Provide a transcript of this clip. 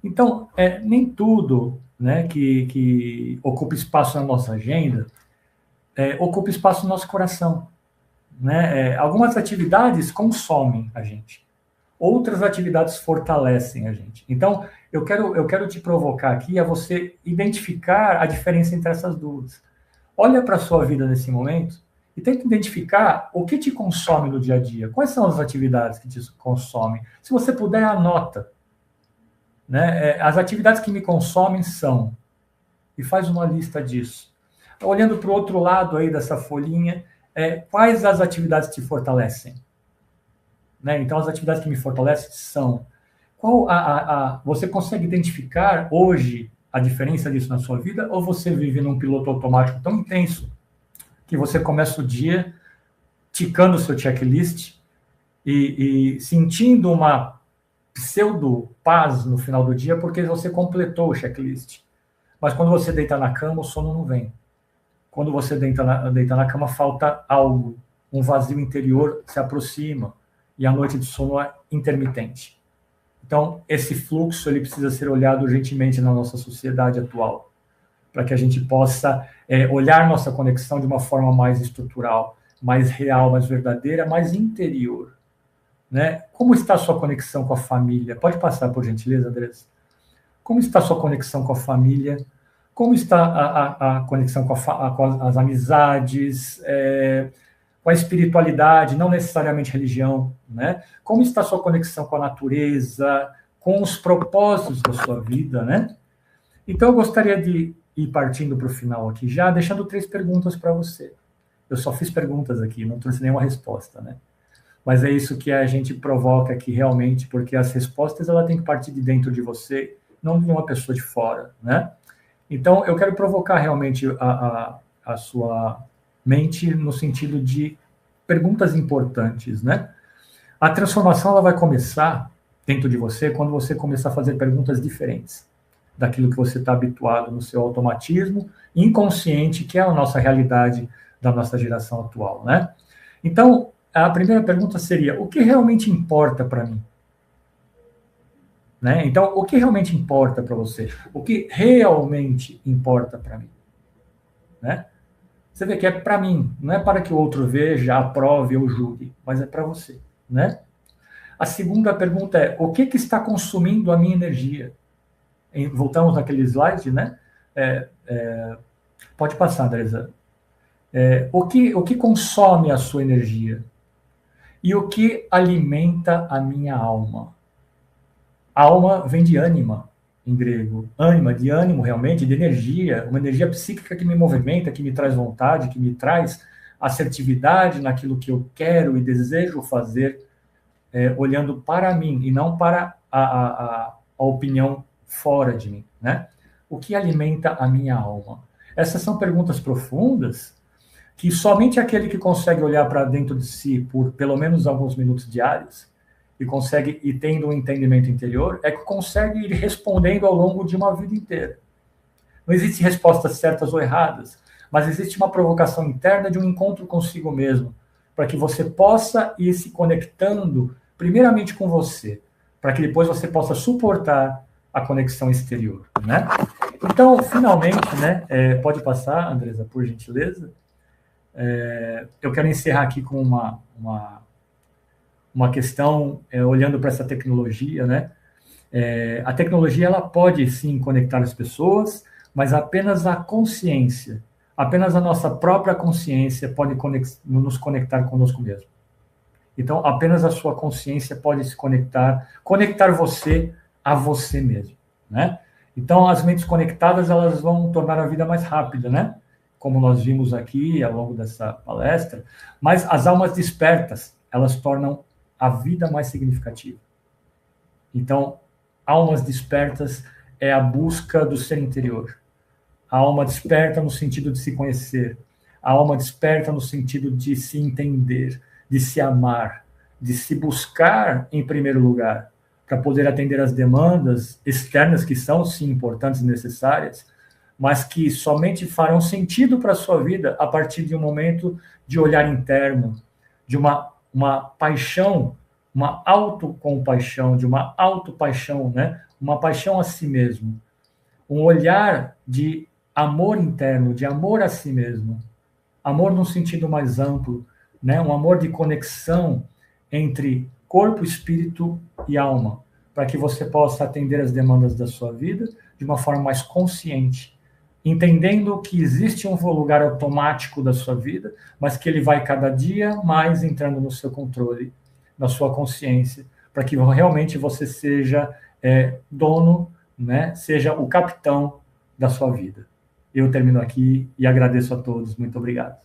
Então, nem tudo, né, que ocupa espaço na nossa agenda ocupa espaço no nosso coração. Né? Algumas atividades consomem a gente, outras atividades fortalecem a gente. Então, eu quero te provocar aqui a você identificar a diferença entre essas duas. Olha para a sua vida nesse momento e tenta identificar o que te consome no dia a dia. Quais são as atividades que te consomem? Se você puder, anota. Né? As atividades que me consomem são, e faz uma lista disso. Olhando para o outro lado aí dessa folhinha, quais as atividades te fortalecem? Né? Então, as atividades que me fortalecem são... você consegue identificar hoje a diferença disso na sua vida, ou você vive num piloto automático tão intenso que você começa o dia ticando o seu checklist e sentindo uma pseudo-paz no final do dia porque você completou o checklist. Mas quando você deita na cama, o sono não vem. Quando você deita na cama, falta algo. Um vazio interior se aproxima e a noite de sono é intermitente. Então, esse fluxo ele precisa ser olhado urgentemente na nossa sociedade atual, para que a gente possa olhar nossa conexão de uma forma mais estrutural, mais real, mais verdadeira, mais interior. Né? Como está a sua conexão com a família? Pode passar, por gentileza, Andressa? Como está a sua conexão com a família? Como está a conexão com as amizades, com a espiritualidade, não necessariamente religião, né? Como está a sua conexão com a natureza, com os propósitos da sua vida, né? Então, eu gostaria de ir partindo para o final aqui já, deixando 3 perguntas para você. Eu só fiz perguntas aqui, não trouxe nenhuma resposta, né? Mas é isso que a gente provoca aqui realmente, porque as respostas ela tem que partir de dentro de você, não de uma pessoa de fora, né? Então, eu quero provocar realmente a sua mente no sentido de perguntas importantes, né? A transformação ela vai começar dentro de você quando você começar a fazer perguntas diferentes daquilo que você está habituado no seu automatismo inconsciente, que é a nossa realidade da nossa geração atual, né? Então, a primeira pergunta seria: o que realmente importa para mim? Né? Então, o que realmente importa para você? O que realmente importa para mim? Né? Você vê que é para mim, não é para que o outro veja, aprove ou julgue, mas é para você. Né? A segunda pergunta é: o que está consumindo a minha energia? Voltamos naquele slide, né? Pode passar, Andresa. O que consome a sua energia? E o que alimenta a minha alma? Alma vem de ânima, em grego. Ânima, de ânimo realmente, de energia, uma energia psíquica que me movimenta, que me traz vontade, que me traz assertividade naquilo que eu quero e desejo fazer, olhando para mim e não para a opinião fora de mim, né? O que alimenta a minha alma? Essas são perguntas profundas que somente aquele que consegue olhar para dentro de si por pelo menos alguns minutos diários e consegue, e tendo um entendimento interior, é que consegue ir respondendo ao longo de uma vida inteira. Não existe respostas certas ou erradas, mas existe uma provocação interna de um encontro consigo mesmo, para que você possa ir se conectando primeiramente com você, para que depois você possa suportar a conexão exterior, né? Então, finalmente, né, pode passar, Andresa, por gentileza. Eu quero encerrar aqui com uma questão, olhando para essa tecnologia, né? A tecnologia ela pode sim conectar as pessoas, mas apenas a consciência, apenas a nossa própria consciência pode nos conectar conosco mesmo. Então, apenas a sua consciência pode se conectar você a você mesmo, né? Então, as mentes conectadas elas vão tornar a vida mais rápida, né? Como nós vimos aqui ao longo dessa palestra, mas as almas despertas elas tornam a vida mais significativa. Então, almas despertas é a busca do ser interior. A alma desperta no sentido de se conhecer. A alma desperta no sentido de se entender, de se amar, de se buscar em primeiro lugar, para poder atender às demandas externas que são, sim, importantes e necessárias, mas que somente farão sentido para a sua vida a partir de um momento de olhar interno, de uma paixão uma autocompaixão, de uma autopaixão, né? Uma paixão a si mesmo, um olhar de amor interno, de amor a si mesmo, amor num sentido mais amplo, né? Um amor de conexão entre corpo, espírito e alma, para que você possa atender as demandas da sua vida de uma forma mais consciente, entendendo que existe um lugar automático da sua vida, mas que ele vai cada dia mais entrando no seu controle, na sua consciência, para que realmente você seja dono, né? Seja o capitão da sua vida. Eu termino aqui e agradeço a todos. Muito obrigado.